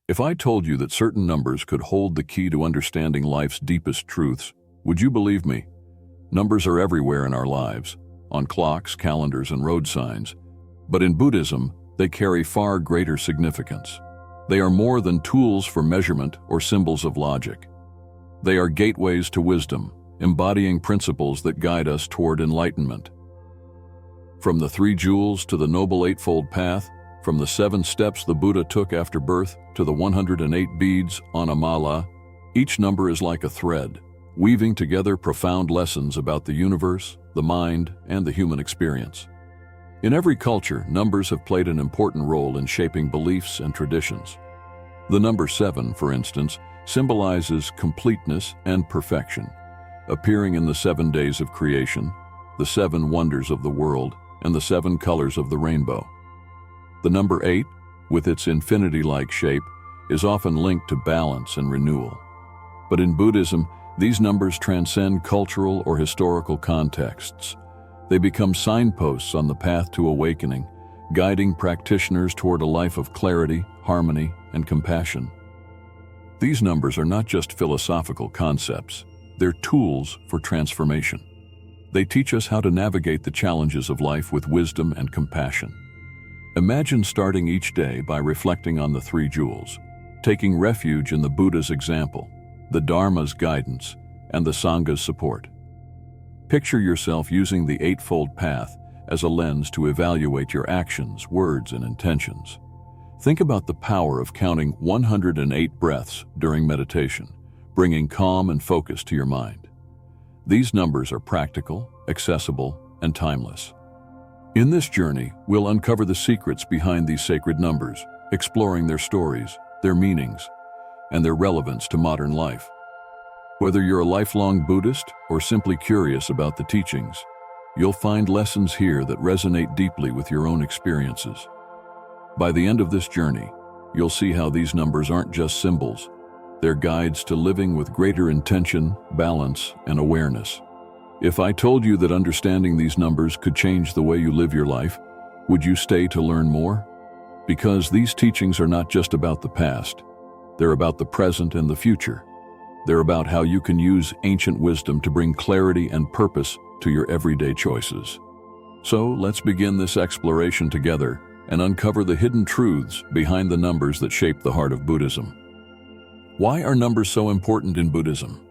If I told you that certain numbers could hold the key to understanding life's deepest truths, would you believe me? Numbers are everywhere in our lives, on clocks, calendars, and road signs. But in Buddhism, they carry far greater significance. They are more than tools for measurement or symbols of logic. They are gateways to wisdom, embodying principles that guide us toward enlightenment. From the 3 jewels to the Noble Eightfold Path, from the 7 steps the Buddha took after birth to the 108 beads on a mala, each number is like a thread, weaving together profound lessons about the universe, the mind, and the human experience. In every culture, numbers have played an important role in shaping beliefs and traditions. The number 7, for instance, symbolizes completeness and perfection, appearing in the 7 days of creation, the 7 wonders of the world, and the 7 colors of the rainbow. The number 8, with its infinity-like shape, is often linked to balance and renewal. But in Buddhism, these numbers transcend cultural or historical contexts. They become signposts on the path to awakening, guiding practitioners toward a life of clarity, harmony, and compassion. These numbers are not just philosophical concepts, they're tools for transformation. They teach us how to navigate the challenges of life with wisdom and compassion. Imagine starting each day by reflecting on the 3 jewels, taking refuge in the Buddha's example, the Dharma's guidance, and the Sangha's support. Picture yourself using the Eightfold Path as a lens to evaluate your actions, words, and intentions. Think about the power of counting 108 breaths during meditation, bringing calm and focus to your mind. These numbers are practical, accessible, and timeless. In this journey, we'll uncover the secrets behind these sacred numbers, exploring their stories, their meanings, and their relevance to modern life. Whether you're a lifelong Buddhist or simply curious about the teachings, you'll find lessons here that resonate deeply with your own experiences. By the end of this journey, you'll see how these numbers aren't just symbols. They're guides to living with greater intention, balance, and awareness. If I told you that understanding these numbers could change the way you live your life, would you stay to learn more? Because these teachings are not just about the past. They're about the present and the future. They're about how you can use ancient wisdom to bring clarity and purpose to your everyday choices. So let's begin this exploration together and uncover the hidden truths behind the numbers that shape the heart of Buddhism. Why are numbers so important in Buddhism?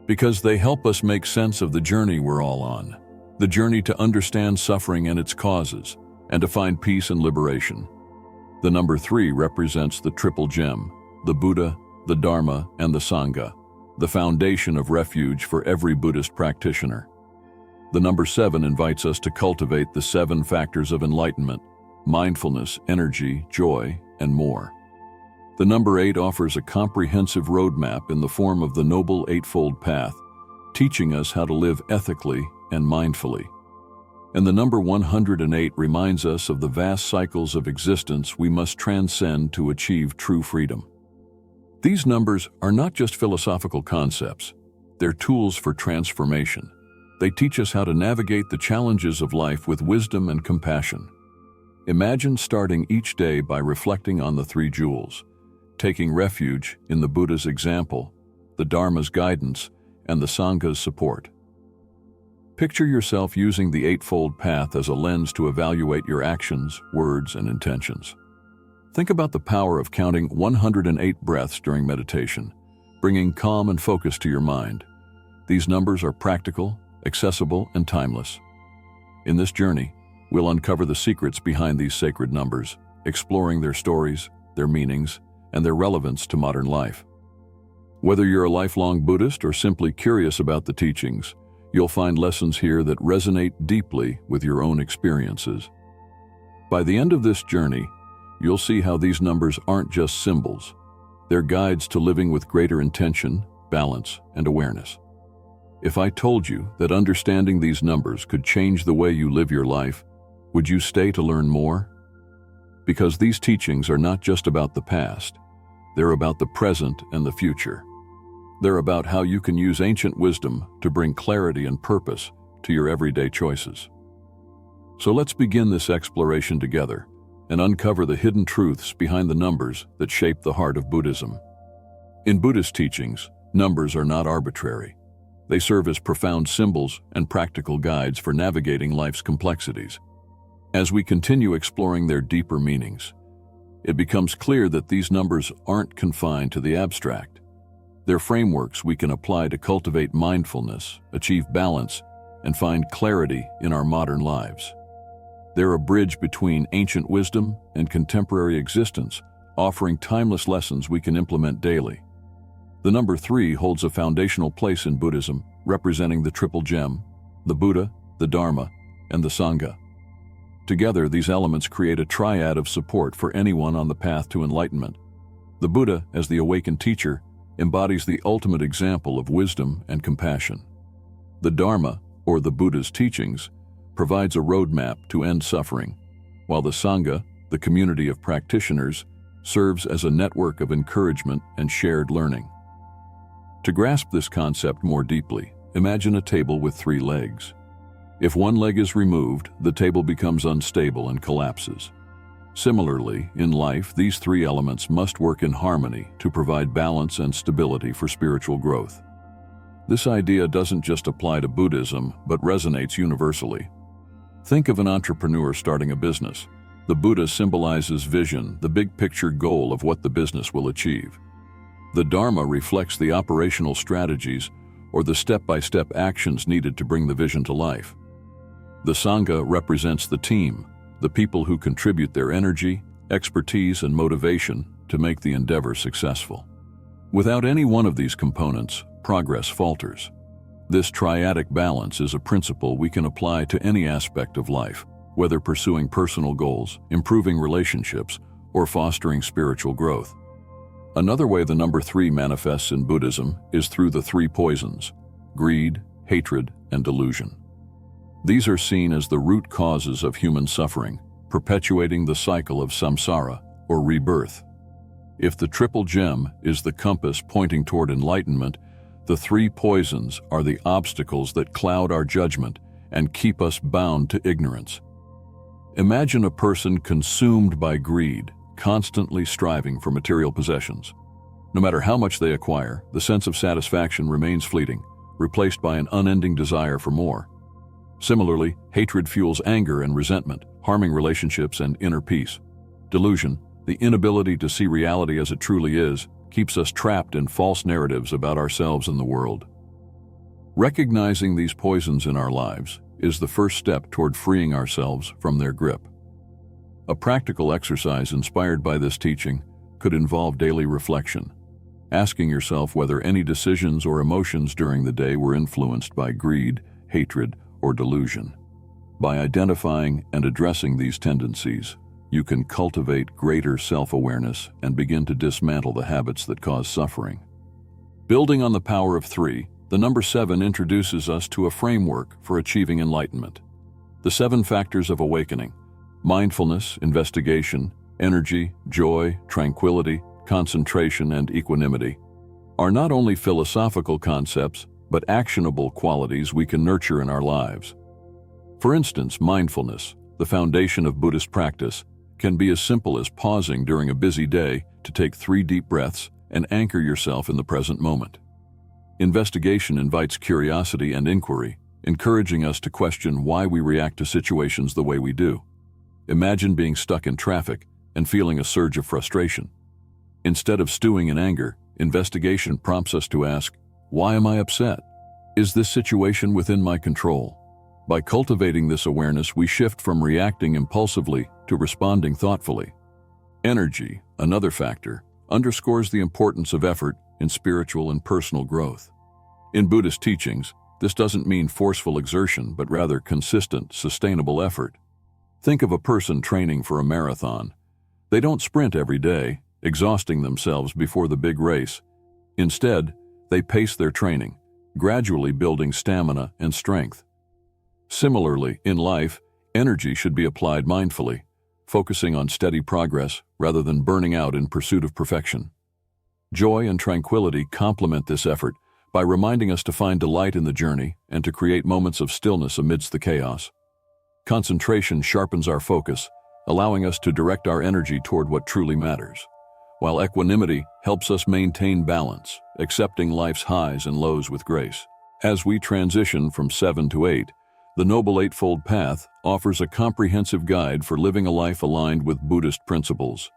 Because they help us make sense of the journey we're all on, the journey to understand suffering and its causes, and to find peace and liberation. The number 3 represents the triple gem, the Buddha, the Dharma, and the Sangha, the foundation of refuge for every Buddhist practitioner. The number 7 invites us to cultivate the 7 factors of enlightenment: mindfulness, energy, joy, and more. The number 8 offers a comprehensive roadmap in the form of the Noble Eightfold Path, teaching us how to live ethically and mindfully. And the number 108 reminds us of the vast cycles of existence we must transcend to achieve true freedom. These numbers are not just philosophical concepts, they're tools for transformation. They teach us how to navigate the challenges of life with wisdom and compassion. Imagine starting each day by reflecting on the 3 jewels, taking refuge in the Buddha's example, the Dharma's guidance, and the Sangha's support. Picture yourself using the Eightfold Path as a lens to evaluate your actions, words, and intentions. Think about the power of counting 108 breaths during meditation, bringing calm and focus to your mind. These numbers are practical, accessible, and timeless. In this journey, we'll uncover the secrets behind these sacred numbers, exploring their stories, their meanings, and their relevance to modern life. Whether you're a lifelong Buddhist or simply curious about the teachings, you'll find lessons here that resonate deeply with your own experiences. By the end of this journey, you'll see how these numbers aren't just symbols. They're guides to living with greater intention, balance, and awareness. If I told you that understanding these numbers could change the way you live your life, would you stay to learn more? Because these teachings are not just about the past. They're about the present and the future. They're about how you can use ancient wisdom to bring clarity and purpose to your everyday choices. So let's begin this exploration together and uncover the hidden truths behind the numbers that shape the heart of Buddhism. In Buddhist teachings, numbers are not arbitrary. They serve as profound symbols and practical guides for navigating life's complexities. As we continue exploring their deeper meanings, it becomes clear that these numbers aren't confined to the abstract. They're frameworks we can apply to cultivate mindfulness, achieve balance, and find clarity in our modern lives. They're a bridge between ancient wisdom and contemporary existence, offering timeless lessons we can implement daily. The number 3 holds a foundational place in Buddhism, representing the triple gem, the Buddha, the Dharma, and the Sangha. Together, these elements create a triad of support for anyone on the path to enlightenment. The Buddha, as the awakened teacher, embodies the ultimate example of wisdom and compassion. The Dharma, or the Buddha's teachings, provides a roadmap to end suffering, while the Sangha, the community of practitioners, serves as a network of encouragement and shared learning. To grasp this concept more deeply, imagine a table with 3 legs. If one leg is removed, the table becomes unstable and collapses. Similarly, in life, these 3 elements must work in harmony to provide balance and stability for spiritual growth. This idea doesn't just apply to Buddhism, but resonates universally. Think of an entrepreneur starting a business. The Buddha symbolizes vision, the big picture goal of what the business will achieve. The Dharma reflects the operational strategies or the step-by-step actions needed to bring the vision to life. The Sangha represents the team, the people who contribute their energy, expertise, and motivation to make the endeavor successful. Without any one of these components, progress falters. This triadic balance is a principle we can apply to any aspect of life, whether pursuing personal goals, improving relationships, or fostering spiritual growth. Another way the number 3 manifests in Buddhism is through the 3 poisons: greed, hatred, and delusion. These are seen as the root causes of human suffering, perpetuating the cycle of samsara, or rebirth. If the triple gem is the compass pointing toward enlightenment, the 3 poisons are the obstacles that cloud our judgment and keep us bound to ignorance. Imagine a person consumed by greed, constantly striving for material possessions. No matter how much they acquire, the sense of satisfaction remains fleeting, replaced by an unending desire for more. Similarly, hatred fuels anger and resentment, harming relationships and inner peace. Delusion, the inability to see reality as it truly is, keeps us trapped in false narratives about ourselves and the world. Recognizing these poisons in our lives is the first step toward freeing ourselves from their grip. A practical exercise inspired by this teaching could involve daily reflection, asking yourself whether any decisions or emotions during the day were influenced by greed, hatred, or delusion. By identifying and addressing these tendencies, you can cultivate greater self-awareness and begin to dismantle the habits that cause suffering. Building on the power of 3, the number 7 introduces us to a framework for achieving enlightenment. The 7 factors of awakening: mindfulness, investigation, energy, joy, tranquility, concentration, and equanimity, are not only philosophical concepts, but actionable qualities we can nurture in our lives. For instance, mindfulness, the foundation of Buddhist practice, can be as simple as pausing during a busy day to take 3 deep breaths and anchor yourself in the present moment. Investigation invites curiosity and inquiry, encouraging us to question why we react to situations the way we do. Imagine being stuck in traffic and feeling a surge of frustration. Instead of stewing in anger, investigation prompts us to ask, why am I upset? Is this situation within my control? By cultivating this awareness, we shift from reacting impulsively to responding thoughtfully. Energy, another factor, underscores the importance of effort in spiritual and personal growth. In Buddhist teachings, this doesn't mean forceful exertion, but rather consistent, sustainable effort. Think of a person training for a marathon. They don't sprint every day, exhausting themselves before the big race. Instead, they pace their training, gradually building stamina and strength. Similarly, in life, energy should be applied mindfully, focusing on steady progress rather than burning out in pursuit of perfection. Joy and tranquility complement this effort by reminding us to find delight in the journey and to create moments of stillness amidst the chaos. Concentration sharpens our focus, allowing us to direct our energy toward what truly matters, while equanimity helps us maintain balance, accepting life's highs and lows with grace. As we transition from 7 to 8, the Noble Eightfold Path offers a comprehensive guide for living a life aligned with Buddhist principles.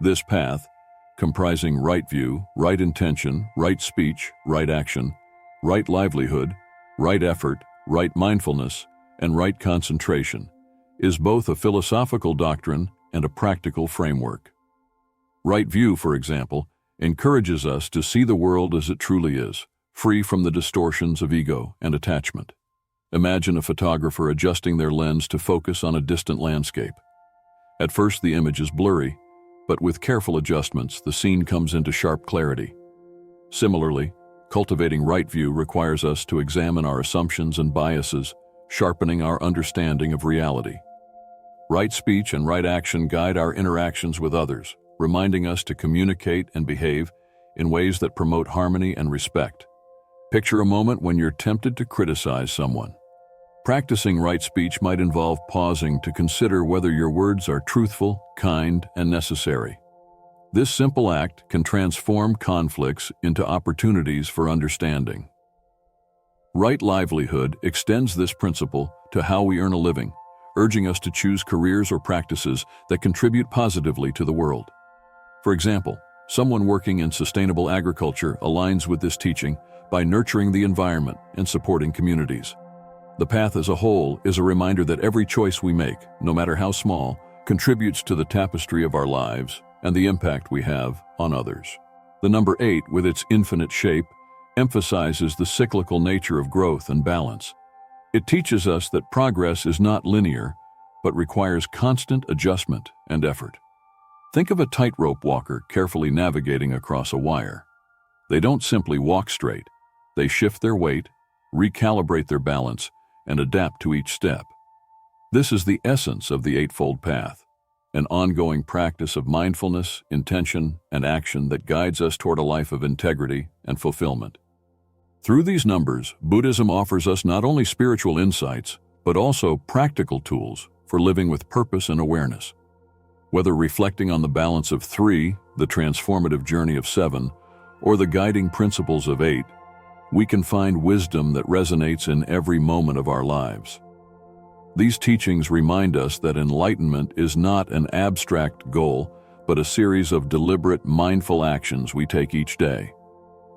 This path, comprising right view, right intention, right speech, right action, right livelihood, right effort, right mindfulness, and right concentration, is both a philosophical doctrine and a practical framework. Right view, for example, encourages us to see the world as it truly is, free from the distortions of ego and attachment. Imagine a photographer adjusting their lens to focus on a distant landscape. At first, the image is blurry, but with careful adjustments, the scene comes into sharp clarity. Similarly, cultivating right view requires us to examine our assumptions and biases, sharpening our understanding of reality. Right speech and right action guide our interactions with others, reminding us to communicate and behave in ways that promote harmony and respect. Picture a moment when you're tempted to criticize someone. Practicing right speech might involve pausing to consider whether your words are truthful, kind, and necessary. This simple act can transform conflicts into opportunities for understanding. Right livelihood extends this principle to how we earn a living, urging us to choose careers or practices that contribute positively to the world. For example, someone working in sustainable agriculture aligns with this teaching by nurturing the environment and supporting communities. The path as a whole is a reminder that every choice we make, no matter how small, contributes to the tapestry of our lives and the impact we have on others. The number 8, with its infinite shape, emphasizes the cyclical nature of growth and balance. It teaches us that progress is not linear, but requires constant adjustment and effort. Think of a tightrope walker carefully navigating across a wire. They don't simply walk straight. They shift their weight, recalibrate their balance, and adapt to each step. This is the essence of the Eightfold Path, an ongoing practice of mindfulness, intention, and action that guides us toward a life of integrity and fulfillment. Through these numbers, Buddhism offers us not only spiritual insights, but also practical tools for living with purpose and awareness. Whether reflecting on the balance of 3, the transformative journey of 7, or the guiding principles of 8, we can find wisdom that resonates in every moment of our lives. These teachings remind us that enlightenment is not an abstract goal, but a series of deliberate, mindful actions we take each day.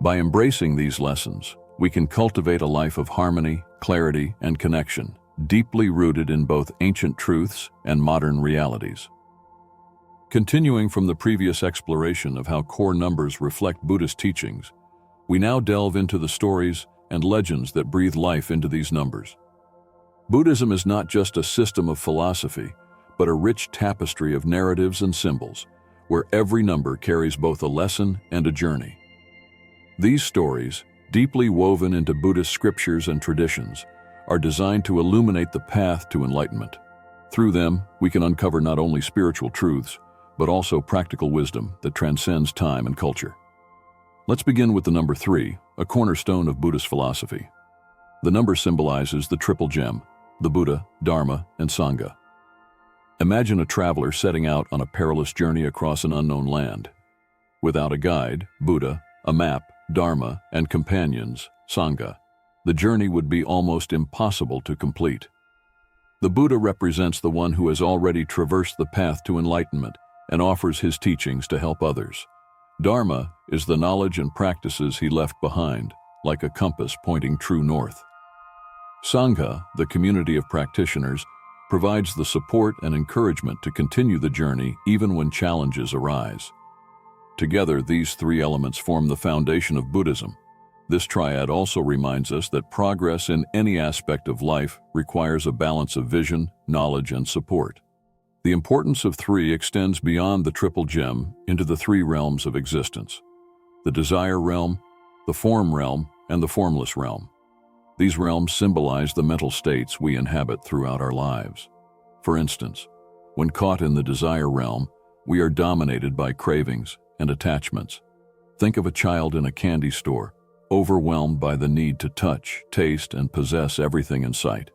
By embracing these lessons, we can cultivate a life of harmony, clarity, and connection, deeply rooted in both ancient truths and modern realities. Continuing from the previous exploration of how core numbers reflect Buddhist teachings, we now delve into the stories and legends that breathe life into these numbers. Buddhism is not just a system of philosophy, but a rich tapestry of narratives and symbols, where every number carries both a lesson and a journey. These stories, deeply woven into Buddhist scriptures and traditions, are designed to illuminate the path to enlightenment. Through them, we can uncover not only spiritual truths, but also practical wisdom that transcends time and culture. Let's begin with the number 3, a cornerstone of Buddhist philosophy. The number symbolizes the triple gem, the Buddha, Dharma, and Sangha. Imagine a traveler setting out on a perilous journey across an unknown land. Without a guide, Buddha, a map, Dharma, and companions, Sangha, the journey would be almost impossible to complete. The Buddha represents the one who has already traversed the path to enlightenment and offers his teachings to help others. Dharma is the knowledge and practices he left behind, like a compass pointing true north. Sangha, the community of practitioners, provides the support and encouragement to continue the journey even when challenges arise. Together, these 3 elements form the foundation of Buddhism. This triad also reminds us that progress in any aspect of life requires a balance of vision, knowledge, and support. The importance of 3 extends beyond the triple gem into the 3 realms of existence: the desire realm, the form realm, and the formless realm. These realms symbolize the mental states we inhabit throughout our lives. For instance, when caught in the desire realm, we are dominated by cravings and attachments. Think of a child in a candy store, overwhelmed by the need to touch, taste, and possess everything in sight.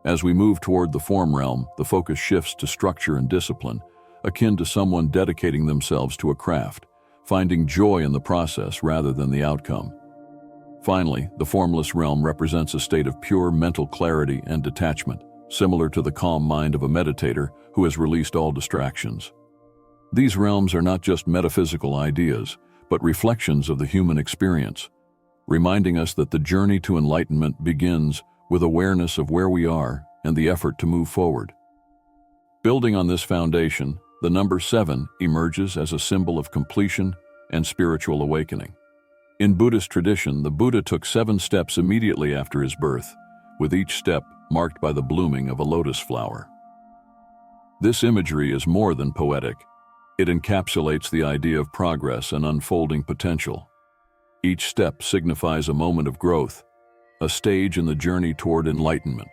As we move toward the form realm, the focus shifts to structure and discipline, akin to someone dedicating themselves to a craft, finding joy in the process rather than the outcome. Finally, the formless realm represents a state of pure mental clarity and detachment, similar to the calm mind of a meditator who has released all distractions. These realms are not just metaphysical ideas, but reflections of the human experience, reminding us that the journey to enlightenment begins with awareness of where we are and the effort to move forward. Building on this foundation, the number 7 emerges as a symbol of completion and spiritual awakening. In Buddhist tradition, the Buddha took 7 steps immediately after his birth, with each step marked by the blooming of a lotus flower. This imagery is more than poetic. It encapsulates the idea of progress and unfolding potential. Each step signifies a moment of growth, a stage in the journey toward enlightenment.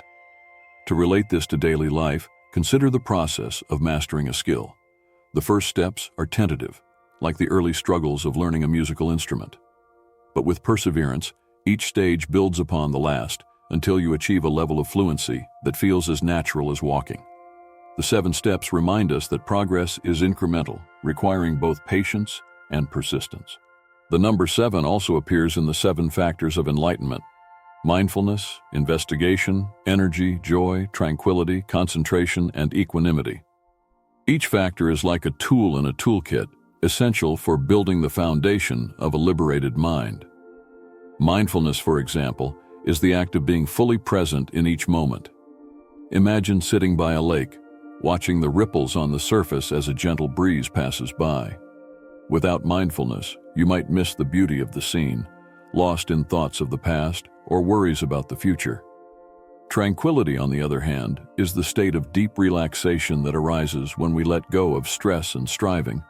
To relate this to daily life, consider the process of mastering a skill. The first steps are tentative, like the early struggles of learning a musical instrument. But with perseverance, each stage builds upon the last until you achieve a level of fluency that feels as natural as walking. The 7 steps remind us that progress is incremental, requiring both patience and persistence. The number 7 also appears in the 7 factors of enlightenment: mindfulness, investigation, energy, joy, tranquility, concentration, and equanimity. Each factor is like a tool in a toolkit, essential for building the foundation of a liberated mind. Mindfulness, for example, is the act of being fully present in each moment. Imagine sitting by a lake, watching the ripples on the surface as a gentle breeze passes by. Without mindfulness, you might miss the beauty of the scene, lost in thoughts of the past or worries about the future. Tranquility, on the other hand, is the state of deep relaxation that arises when we let go of stress and striving.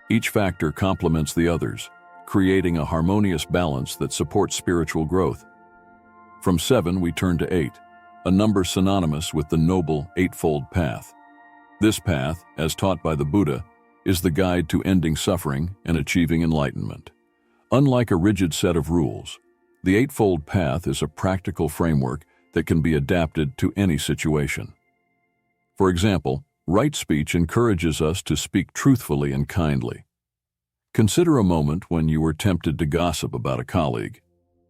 Each factor complements the others, creating a harmonious balance that supports spiritual growth. From 7, we turn to 8, a number synonymous with the noble Eightfold Path. This path, as taught by the Buddha, is the guide to ending suffering and achieving enlightenment. Unlike a rigid set of rules, the Eightfold Path is a practical framework that can be adapted to any situation. For example, right speech encourages us to speak truthfully and kindly. Consider a moment when you were tempted to gossip about a colleague.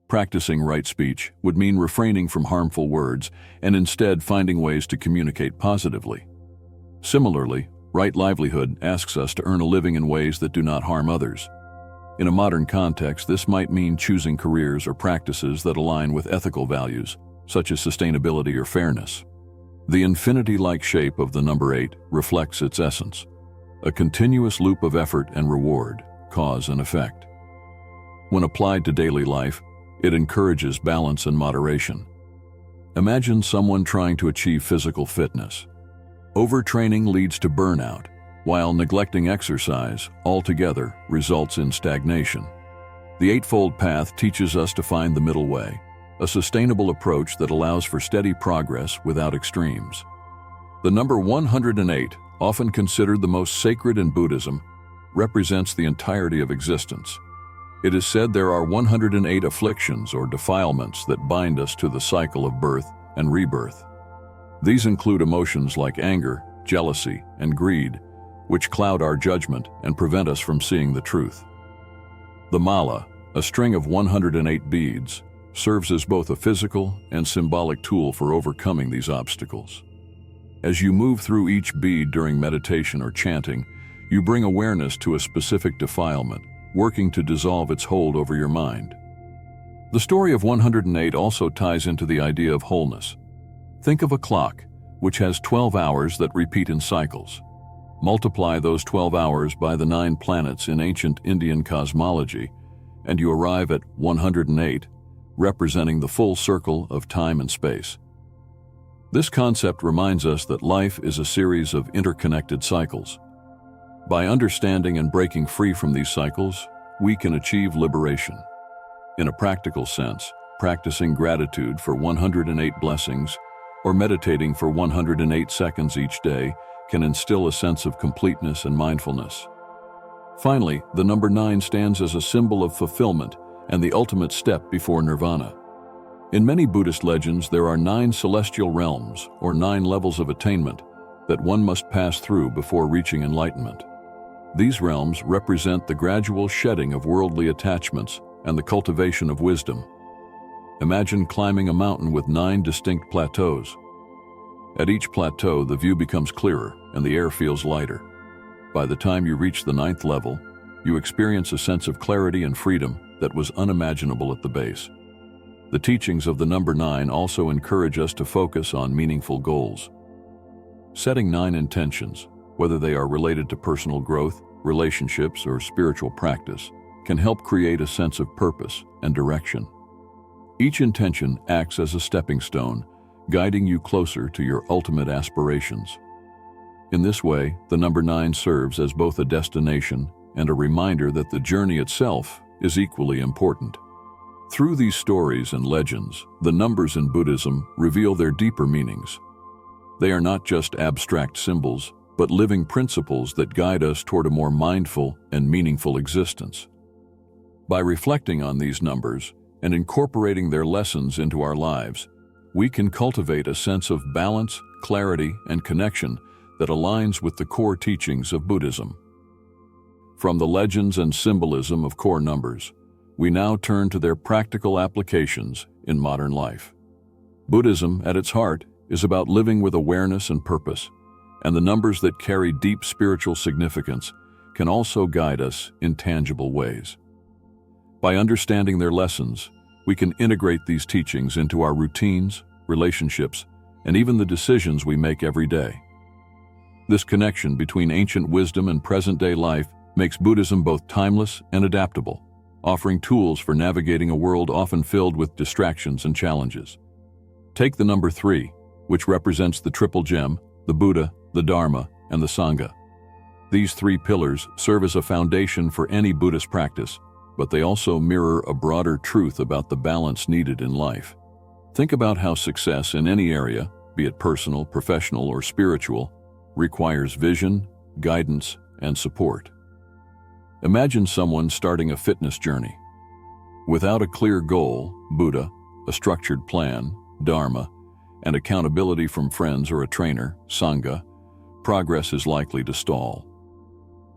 Practicing right speech would mean refraining from harmful words and instead finding ways to communicate positively. Similarly, right livelihood asks us to earn a living in ways that do not harm others. In a modern context, this might mean choosing careers or practices that align with ethical values, such as sustainability or fairness. The infinity-like shape of the number 8 reflects its essence, a continuous loop of effort and reward, cause and effect. When applied to daily life, it encourages balance and moderation. Imagine someone trying to achieve physical fitness. Overtraining leads to burnout, while neglecting exercise altogether results in stagnation. The Eightfold Path teaches us to find the middle way, a sustainable approach that allows for steady progress without extremes. The number 108, often considered the most sacred in Buddhism, represents the entirety of existence. It is said there are 108 afflictions or defilements that bind us to the cycle of birth and rebirth. These include emotions like anger, jealousy, and greed, which cloud our judgment and prevent us from seeing the truth. The mala, a string of 108 beads, serves as both a physical and symbolic tool for overcoming these obstacles. As you move through each bead during meditation or chanting, you bring awareness to a specific defilement, working to dissolve its hold over your mind. The story of 108 also ties into the idea of wholeness. Think of a clock, which has 12 hours that repeat in cycles. Multiply those 12 hours by the 9 planets in ancient Indian cosmology, and you arrive at 108, representing the full circle of time and space. This concept reminds us that life is a series of interconnected cycles. By understanding and breaking free from these cycles, we can achieve liberation. In a practical sense, practicing gratitude for 108 blessings or meditating for 108 seconds each day can instill a sense of completeness and mindfulness. Finally, the number 9 stands as a symbol of fulfillment and the ultimate step before nirvana. In many Buddhist legends, there are 9 celestial realms, or 9 levels of attainment, that one must pass through before reaching enlightenment. These realms represent the gradual shedding of worldly attachments and the cultivation of wisdom. Imagine climbing a mountain with 9 distinct plateaus. At each plateau, the view becomes clearer and the air feels lighter. By the time you reach the 9th level, you experience a sense of clarity and freedom that was unimaginable at the base. The teachings of the number 9 also encourage us to focus on meaningful goals. Setting 9 intentions, whether they are related to personal growth, relationships, or spiritual practice, can help create a sense of purpose and direction. Each intention acts as a stepping stone, guiding you closer to your ultimate aspirations. In this way, the number 9 serves as both a destination and a reminder that the journey itself is equally important. Through these stories and legends, the numbers in Buddhism reveal their deeper meanings. They are not just abstract symbols, but living principles that guide us toward a more mindful and meaningful existence. By reflecting on these numbers and incorporating their lessons into our lives, we can cultivate a sense of balance, clarity, and connection that aligns with the core teachings of Buddhism. From the legends and symbolism of core numbers, we now turn to their practical applications in modern life. Buddhism, at its heart, is about living with awareness and purpose, and the numbers that carry deep spiritual significance can also guide us in tangible ways. By understanding their lessons, we can integrate these teachings into our routines, relationships, and even the decisions we make every day. This connection between ancient wisdom and present-day life makes Buddhism both timeless and adaptable, offering tools for navigating a world often filled with distractions and challenges. Take the number 3, which represents the triple gem, the Buddha, the Dharma, and the Sangha. These 3 pillars serve as a foundation for any Buddhist practice, but they also mirror a broader truth about the balance needed in life. Think about how success in any area, be it personal, professional, or spiritual, requires vision, guidance, and support. Imagine someone starting a fitness journey. Without a clear goal, Buddha, a structured plan, Dharma, and accountability from friends or a trainer, Sangha, progress is likely to stall.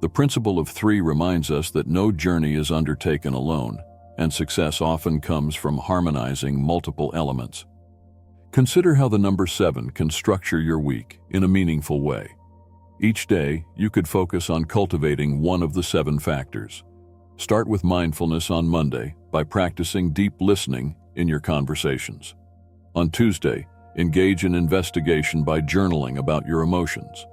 The principle of 3 reminds us that no journey is undertaken alone, and success often comes from harmonizing multiple elements. Consider how the number 7 can structure your week in a meaningful way. Each day, you could focus on cultivating one of the 7 factors. Start with mindfulness on Monday by practicing deep listening in your conversations. On Tuesday, engage in investigation by journaling about your emotions.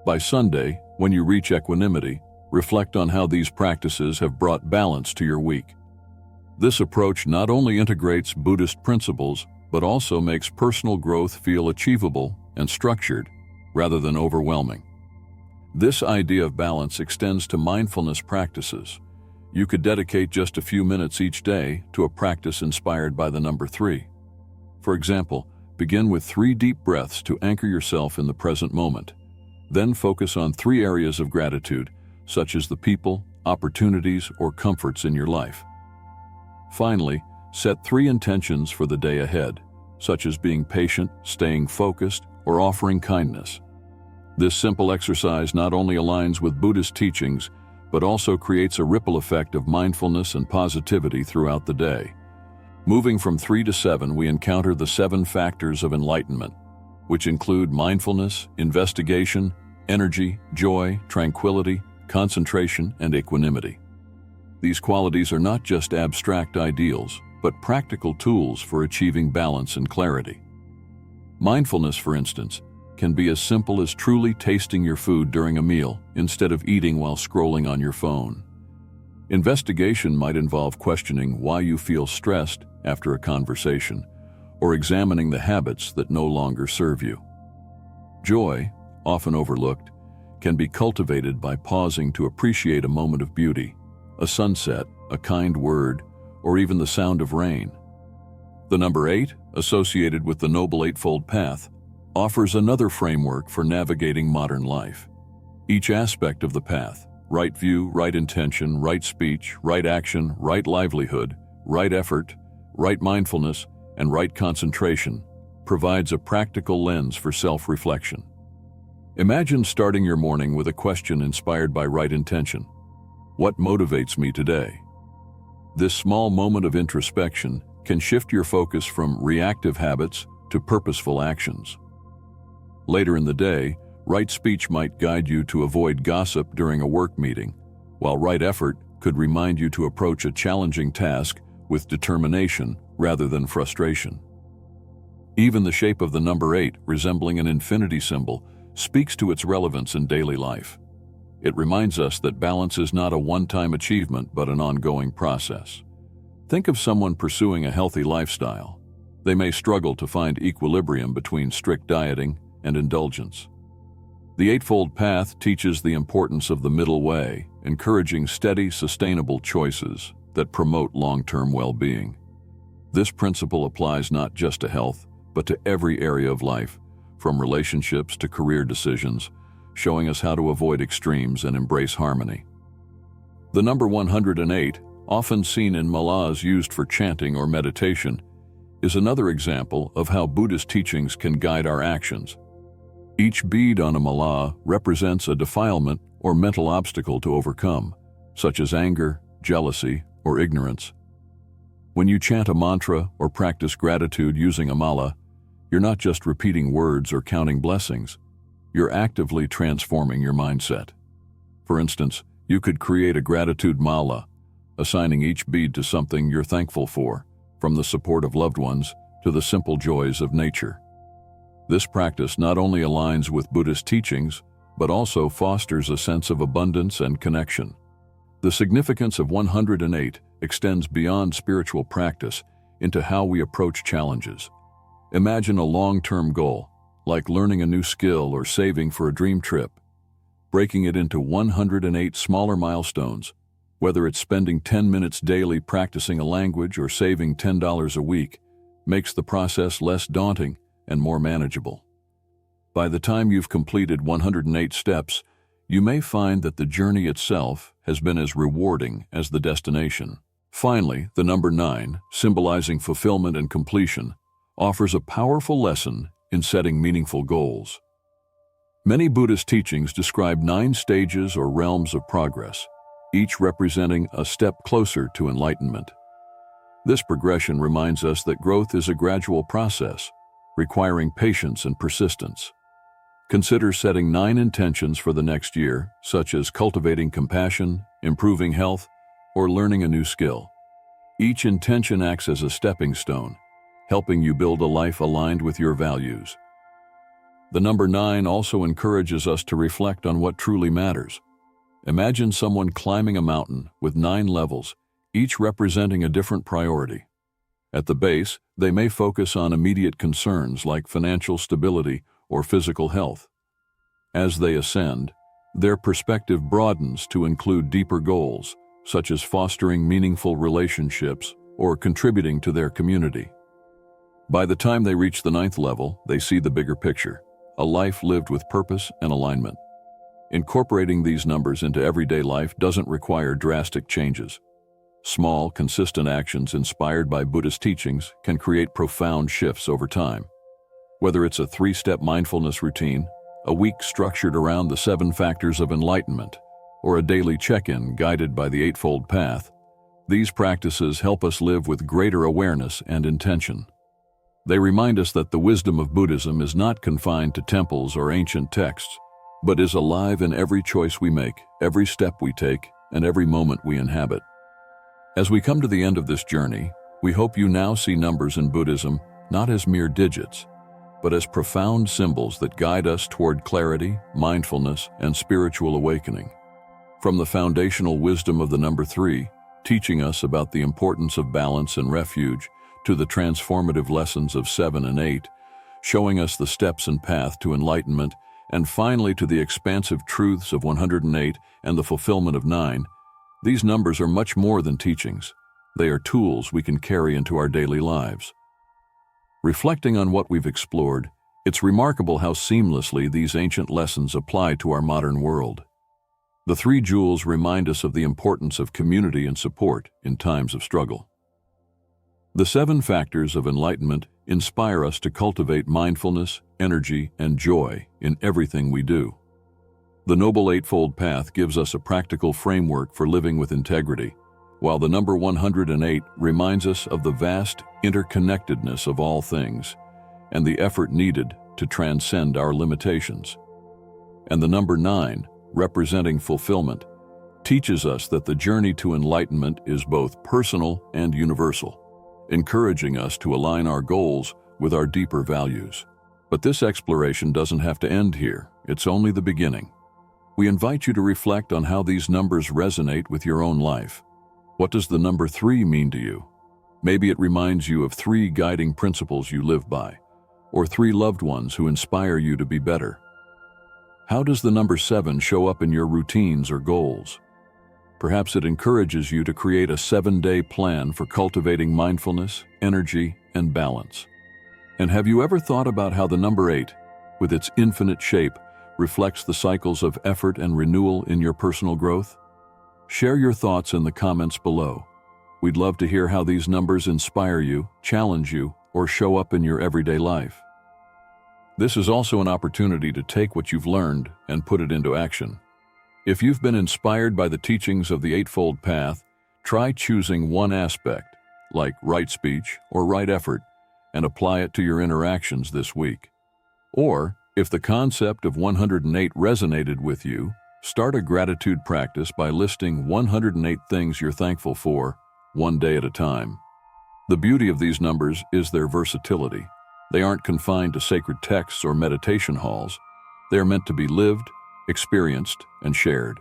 By Sunday, when you reach equanimity, reflect on how these practices have brought balance to your week. This approach not only integrates Buddhist principles, but also makes personal growth feel achievable and structured, rather than overwhelming. This idea of balance extends to mindfulness practices. You could dedicate just a few minutes each day to a practice inspired by the number 3. For example, begin with 3 deep breaths to anchor yourself in the present moment. Then focus on 3 areas of gratitude, such as the people, opportunities, or comforts in your life. Finally, set 3 intentions for the day ahead, such as being patient, staying focused, or offering kindness. This simple exercise not only aligns with Buddhist teachings, but also creates a ripple effect of mindfulness and positivity throughout the day. Moving from 3 to 7, we encounter the 7 factors of enlightenment, which include mindfulness, investigation, energy, joy, tranquility, concentration, and equanimity. These qualities are not just abstract ideals, but practical tools for achieving balance and clarity. Mindfulness, for instance, can be as simple as truly tasting your food during a meal instead of eating while scrolling on your phone. Investigation might involve questioning why you feel stressed after a conversation, or examining the habits that no longer serve you. Joy, often overlooked, can be cultivated by pausing to appreciate a moment of beauty, a sunset, a kind word, or even the sound of rain. The number 8, associated with the Noble Eightfold Path, offers another framework for navigating modern life. Each aspect of the path, right view, right intention, right speech, right action, right livelihood, right effort, right mindfulness, and right concentration provides a practical lens for self-reflection. Imagine starting your morning with a question inspired by right intention. What motivates me today? This small moment of introspection can shift your focus from reactive habits to purposeful actions. Later in the day, right speech might guide you to avoid gossip during a work meeting, while right effort could remind you to approach a challenging task with determination rather than frustration. Even the shape of the number 8, resembling an infinity symbol, speaks to its relevance in daily life. It reminds us that balance is not a one-time achievement but an ongoing process. Think of someone pursuing a healthy lifestyle. They may struggle to find equilibrium between strict dieting and indulgence. The Eightfold Path teaches the importance of the middle way, encouraging steady, sustainable choices that promote long-term well-being. This principle applies not just to health, but to every area of life, from relationships to career decisions, showing us how to avoid extremes and embrace harmony. The number 108, often seen in malas used for chanting or meditation, is another example of how Buddhist teachings can guide our actions. Each bead on a mala represents a defilement or mental obstacle to overcome, such as anger, jealousy, or ignorance. When you chant a mantra or practice gratitude using a mala, you're not just repeating words or counting blessings. You're actively transforming your mindset. For instance, you could create a gratitude mala, assigning each bead to something you're thankful for, from the support of loved ones to the simple joys of nature. This practice not only aligns with Buddhist teachings, but also fosters a sense of abundance and connection. The significance of 108 extends beyond spiritual practice into how we approach challenges. Imagine a long-term goal, like learning a new skill or saving for a dream trip. Breaking it into 108 smaller milestones, whether it's spending 10 minutes daily practicing a language or saving $10 a week, makes the process less daunting and more manageable. By the time you've completed 108 steps, you may find that the journey itself has been as rewarding as the destination. Finally, the number 9, symbolizing fulfillment and completion, offers a powerful lesson in setting meaningful goals. Many Buddhist teachings describe 9 stages or realms of progress, each representing a step closer to enlightenment. This progression reminds us that growth is a gradual process, requiring patience and persistence. Consider setting 9 intentions for the next year, such as cultivating compassion, improving health, or learning a new skill. Each intention acts as a stepping stone, helping you build a life aligned with your values. The number 9 also encourages us to reflect on what truly matters. Imagine someone climbing a mountain with 9 levels, each representing a different priority. At the base, they may focus on immediate concerns like financial stability or physical health. As they ascend, their perspective broadens to include deeper goals, such as fostering meaningful relationships or contributing to their community. By the time they reach the 9th level, they see the bigger picture, a life lived with purpose and alignment. Incorporating these numbers into everyday life doesn't require drastic changes. Small, consistent actions inspired by Buddhist teachings can create profound shifts over time. Whether it's a 3-step mindfulness routine, a week structured around the 7 factors of enlightenment, or a daily check-in guided by the Eightfold Path, these practices help us live with greater awareness and intention. They remind us that the wisdom of Buddhism is not confined to temples or ancient texts, but is alive in every choice we make, every step we take, and every moment we inhabit. As we come to the end of this journey, we hope you now see numbers in Buddhism not as mere digits, but as profound symbols that guide us toward clarity, mindfulness, and spiritual awakening. From the foundational wisdom of the number 3, teaching us about the importance of balance and refuge, to the transformative lessons of 7 and 8, showing us the steps and path to enlightenment, and finally to the expansive truths of 108 and the fulfillment of 9, these numbers are much more than teachings. They are tools we can carry into our daily lives. Reflecting on what we've explored, it's remarkable how seamlessly these ancient lessons apply to our modern world. The 3 jewels remind us of the importance of community and support in times of struggle. The 7 factors of enlightenment inspire us to cultivate mindfulness, energy, and joy in everything we do. The Noble Eightfold Path gives us a practical framework for living with integrity, while the number 108 reminds us of the vast interconnectedness of all things and the effort needed to transcend our limitations. And the number 9, representing fulfillment, teaches us that the journey to enlightenment is both personal and universal, encouraging us to align our goals with our deeper values. But this exploration doesn't have to end here. It's only the beginning. We invite you to reflect on how these numbers resonate with your own life. What does the number 3 mean to you? Maybe it reminds you of 3 guiding principles you live by, or 3 loved ones who inspire you to be better. How does the number 7 show up in your routines or goals? Perhaps it encourages you to create a 7-day plan for cultivating mindfulness, energy, and balance. And have you ever thought about how the number 8, with its infinite shape, reflects the cycles of effort and renewal in your personal growth? Share your thoughts in the comments below. We'd love to hear how these numbers inspire you, challenge you, or show up in your everyday life. This is also an opportunity to take what you've learned and put it into action. If you've been inspired by the teachings of the Eightfold Path, try choosing one aspect, like right speech or right effort, and apply it to your interactions this week. Or, if the concept of 108 resonated with you, start a gratitude practice by listing 108 things you're thankful for, one day at a time. The beauty of these numbers is their versatility. They aren't confined to sacred texts or meditation halls. They are meant to be lived, experienced, and shared.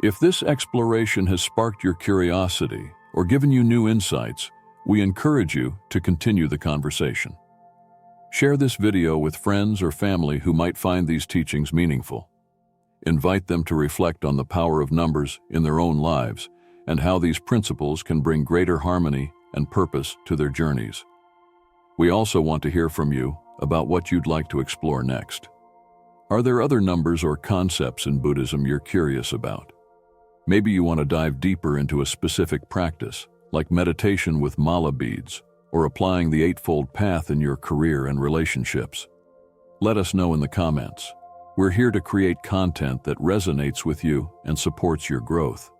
If this exploration has sparked your curiosity or given you new insights, we encourage you to continue the conversation. Share this video with friends or family who might find these teachings meaningful. Invite them to reflect on the power of numbers in their own lives and how these principles can bring greater harmony and purpose to their journeys. We also want to hear from you about what you'd like to explore next. Are there other numbers or concepts in Buddhism you're curious about? Maybe you want to dive deeper into a specific practice, like meditation with mala beads, or applying the Eightfold Path in your career and relationships. Let us know in the comments. We're here to create content that resonates with you and supports your growth.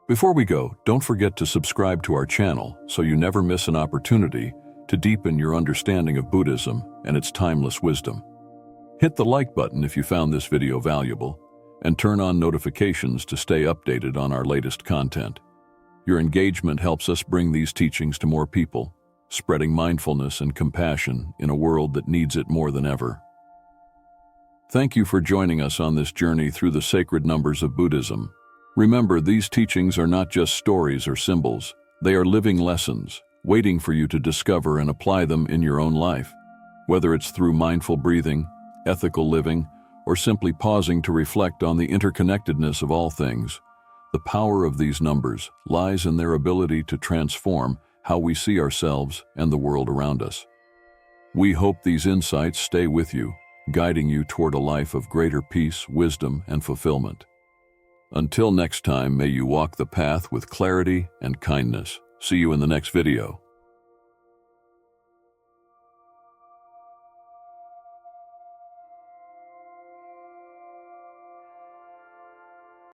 Before we go, don't forget to subscribe to our channel so you never miss an opportunity to deepen your understanding of Buddhism and its timeless wisdom. Hit the like button if you found this video valuable, and turn on notifications to stay updated on our latest content. Your engagement helps us bring these teachings to more people, spreading mindfulness and compassion in a world that needs it more than ever. Thank you for joining us on this journey through the sacred numbers of Buddhism. Remember, these teachings are not just stories or symbols. They are living lessons, waiting for you to discover and apply them in your own life. Whether it's through mindful breathing, ethical living, or simply pausing to reflect on the interconnectedness of all things, the power of these numbers lies in their ability to transform how we see ourselves and the world around us. We hope these insights stay with you, guiding you toward a life of greater peace, wisdom, and fulfillment. Until next time, may you walk the path with clarity and kindness. See you in the next video.